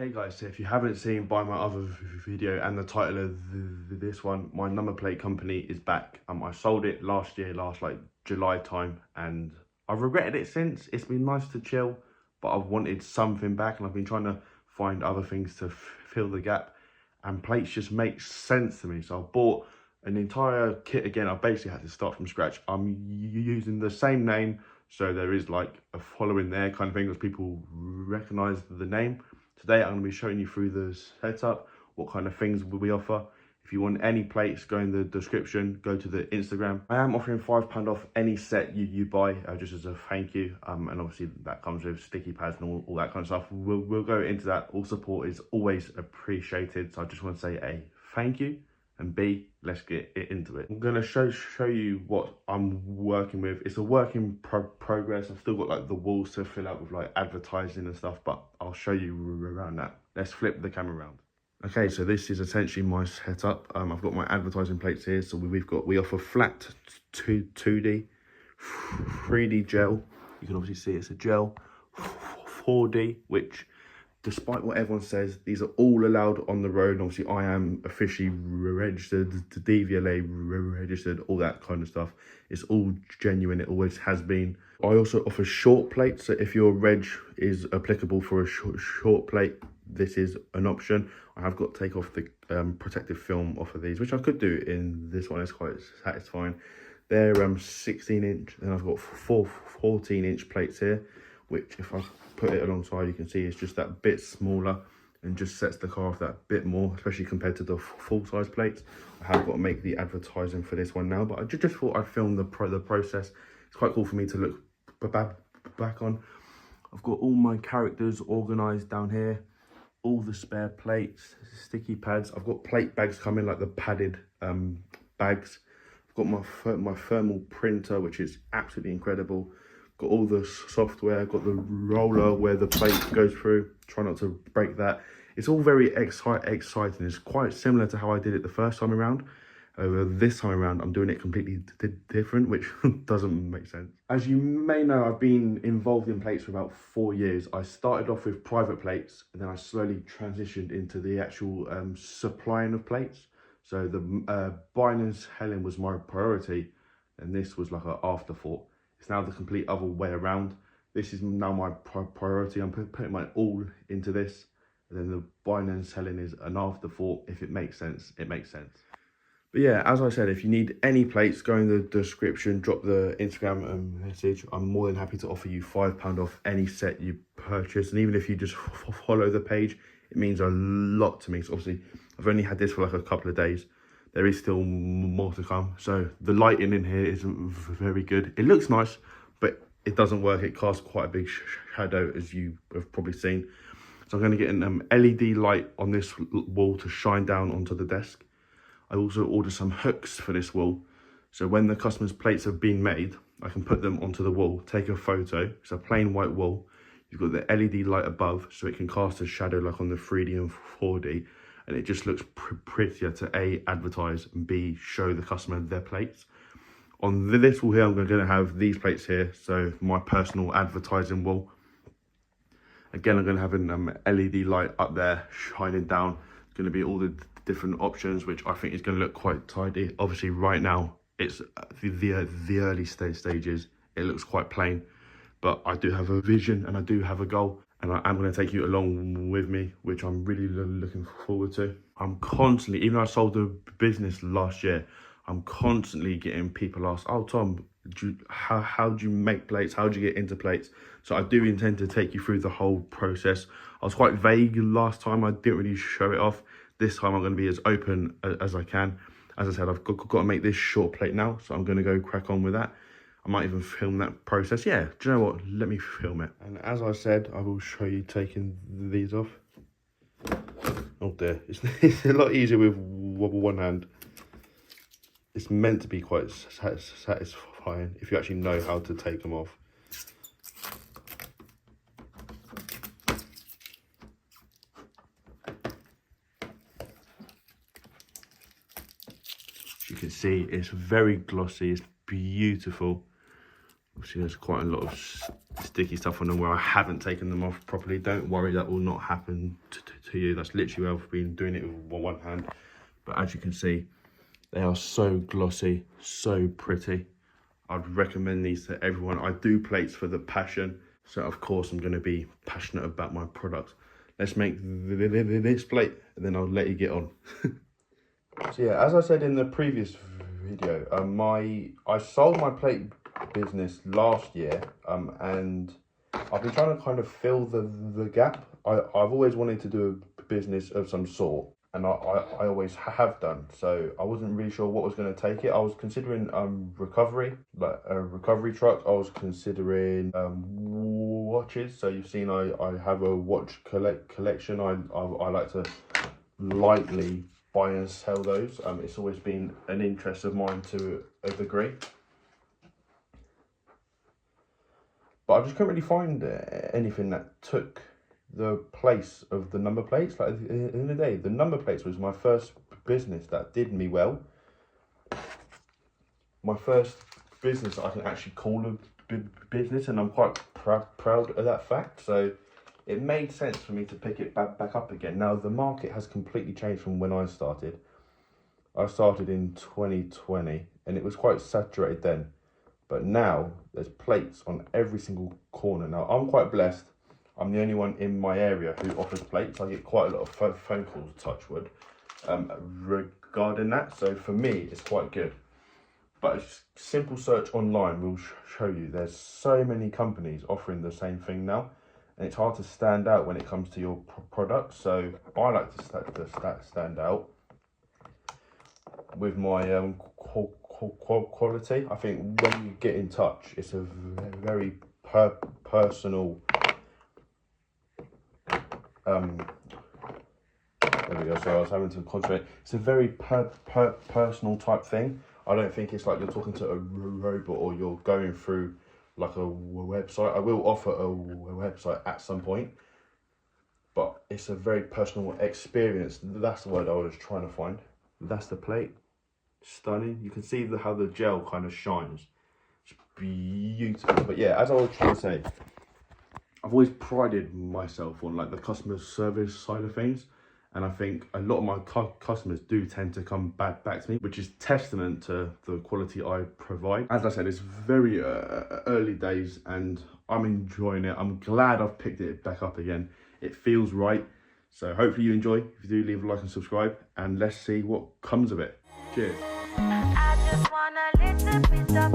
Okay guys, so if you haven't seen by my other video and the title of this one, my number plate company is back. I sold it last year, like July time, and I've regretted it since. It's been nice to chill, but I've wanted something back, and I've been trying to find other things to fill the gap, and plates just make sense to me. So I bought an entire kit again. I basically had to start from scratch. I'm using the same name, so there is like a following there kind of thing, because people recognize the name. Today I'm going to be showing you through the setup, what kind of things we offer. If you want any plates, go in the description, go to the Instagram. I am offering £5 off any set you buy, just as a thank you. And obviously that comes with sticky pads and all that kind of stuff. We'll go into that. All support is always appreciated. So I just want to say A, thank you, and B, let's get into it. I'm going to show you what I'm working with. It's a work in progress. I've still got like the walls to fill out with like advertising and stuff, but I'll show you around that. Let's flip the camera around. Okay, so this is essentially my setup. I've got my advertising plates here. So we offer flat 2D, 3D gel. You can obviously see it's a gel, 4D, which, despite what everyone says, these are all allowed on the road. And obviously, I am officially registered, DVLA registered, all that kind of stuff. It's all genuine. It always has been. I also offer short plates. So if your reg is applicable for a short plate, this is an option. I have got to take off the protective film off of these, which I could do in this one. It's quite satisfying. They're 16 inch, and I've got 14 inch plates here, which if I put it alongside, you can see it's just that bit smaller and just sets the car off that bit more, especially compared to the full size plates. I have got to make the advertising for this one now, but I just thought I'd film the process. It's quite cool for me to look back on. I've got all my characters organized down here, all the spare plates, sticky pads. I've got plate bags coming, like the padded bags. I've got my thermal printer, which is absolutely incredible. Got all the software, got the roller where the plate goes through. Try not to break that. It's all very exciting. It's quite similar to how I did it the first time around. This time around, I'm doing it completely different, which doesn't make sense. As you may know, I've been involved in plates for about 4 years. I started off with private plates, and then I slowly transitioned into the actual supplying of plates. So the Binance Helen was my priority, and this was like an afterthought. It's now the complete other way around. This is now my priority. I'm putting my all into this. And then the buying and selling is an afterthought. If it makes sense, it makes sense. But yeah, as I said, if you need any plates, go in the description, drop the Instagram message. I'm more than happy to offer you £5 off any set you purchase. And even if you just follow the page, it means a lot to me. So obviously, I've only had this for like a couple of days. There is still more to come. So the lighting in here isn't very good. It looks nice, but it doesn't work. It casts quite a big shadow, as you have probably seen. So I'm going to get an LED light on this wall to shine down onto the desk. I also ordered some hooks for this wall. So when the customer's plates have been made, I can put them onto the wall, take a photo. It's a plain white wall. You've got the LED light above, so it can cast a shadow like on the 3D and 4D. And it just looks prettier to A, advertise, and B, show the customer their plates. On this wall here, I'm going to have these plates here. So my personal advertising wall. Again, I'm going to have an LED light up there shining down. It's going to be all the different options, which I think is going to look quite tidy. Obviously, right now, it's the early stages. It looks quite plain, but I do have a vision and I do have a goal. And I am going to take you along with me, which I'm really looking forward to. I'm constantly, even though I sold the business last year, I'm constantly getting people ask, oh, Tom, how do you make plates? How do you get into plates? So I do intend to take you through the whole process. I was quite vague last time. I didn't really show it off. This time I'm going to be as open as I can. As I said, I've got to make this short plate now. So I'm going to go crack on with that. I might even film that process. Yeah, do you know what? Let me film it. And as I said, I will show you taking these off. Oh dear, it's a lot easier with one hand. It's meant to be quite satisfying if you actually know how to take them off. As you can see, it's very glossy, it's beautiful. Obviously, there's quite a lot of sticky stuff on them where I haven't taken them off properly. Don't worry, that will not happen to you. That's literally where I've been doing it with one hand. But as you can see, they are so glossy, so pretty. I'd recommend these to everyone. I do plates for the passion, so of course I'm going to be passionate about my products. Let's make this plate and then I'll let you get on. So yeah, as I said in the previous video, I sold my plate business last year, and I've been trying to kind of fill the gap. I've always wanted to do a business of some sort, and I always have done. So I wasn't really sure what was going to take it. I was considering recovery, like a recovery truck. I was considering watches. So you've seen I have a watch collection. I like to lightly buy and sell those. It's always been an interest of mine to a degree. But I just couldn't really find anything that took the place of the number plates. Like at the end of the day, the number plates was my first business that did me well. My first business that I can actually call a business, and I'm quite proud of that fact. So it made sense for me to pick it back up again. Now the market has completely changed from when I started. I started in 2020 and it was quite saturated then. But now there's plates on every single corner. Now I'm quite blessed. I'm the only one in my area who offers plates. I get quite a lot of phone calls, touch wood, regarding that. So for me, it's quite good. But a simple search online will show you there's so many companies offering the same thing now. And it's hard to stand out when it comes to your product. So I like to stand out with my quality. I think when you get in touch, it's a very personal. There we go. So I was having to concentrate. It's a very personal type thing. I don't think it's like you're talking to a robot or you're going through like a website. I will offer a website at some point, but it's a very personal experience. That's the word I was trying to find. That's the plate. Stunning. You can see how the gel kind of shines. It's beautiful. But yeah, as I was trying to say, I've always prided myself on like the customer service side of things, and I think a lot of my customers do tend to come back to me, which is testament to the quality I provide. As I said, it's very early days and I'm enjoying it. I'm glad I've picked it back up again. It feels right. So hopefully you enjoy. If you do, leave a like and subscribe, and let's see what comes of it. Cheers. I just want a little bit of